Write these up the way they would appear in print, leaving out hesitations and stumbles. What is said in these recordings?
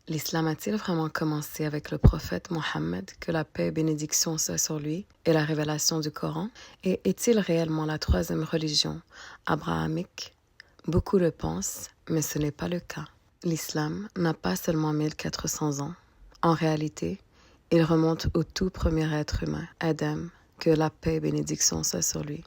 L'islam a-t-il vraiment commencé avec le prophète Mohammed, que la paix et bénédiction soient sur lui, et la révélation du Coran? Et est-il réellement la troisième religion abrahamique? Beaucoup le pensent, mais ce n'est pas le cas. L'islam n'a pas seulement 1400 ans. En réalité, il remonte au tout premier être humain, Adam, que la paix et bénédiction soient sur lui,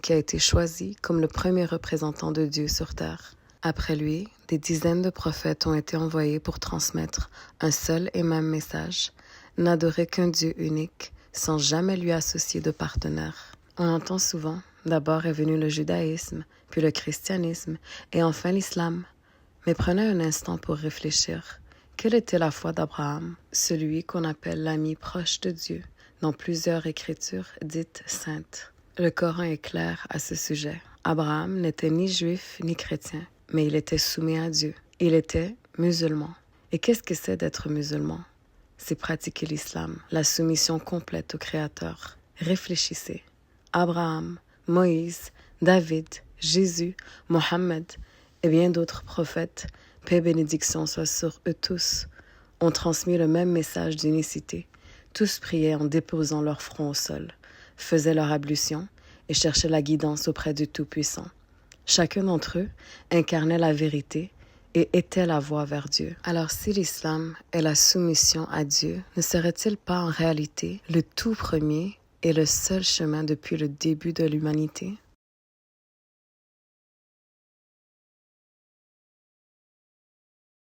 qui a été choisi comme le premier représentant de Dieu sur terre. Après lui, des dizaines de prophètes ont été envoyés pour transmettre un seul et même message, n'adorer qu'un Dieu unique, sans jamais lui associer de partenaire. On entend souvent, d'abord est venu le judaïsme, puis le christianisme, et enfin l'islam. Mais prenez un instant pour réfléchir. Quelle était la foi d'Abraham, celui qu'on appelle l'ami proche de Dieu, dans plusieurs écritures dites saintes? Le Coran est clair à ce sujet. Abraham n'était ni juif ni chrétien, mais il était soumis à Dieu. Il était musulman. Et qu'est-ce que c'est d'être musulman? C'est pratiquer l'islam, la soumission complète au Créateur. Réfléchissez. Abraham, Moïse, David, Jésus, Mohammed et bien d'autres prophètes, paix et bénédiction soient sur eux tous, ont transmis le même message d'unicité. Tous priaient en déposant leur front au sol, faisaient leur ablution et cherchaient la guidance auprès du Tout-Puissant. Chacun d'entre eux incarnait la vérité et était la voie vers Dieu. Alors si l'islam est la soumission à Dieu, ne serait-il pas en réalité le tout premier et le seul chemin depuis le début de l'humanité?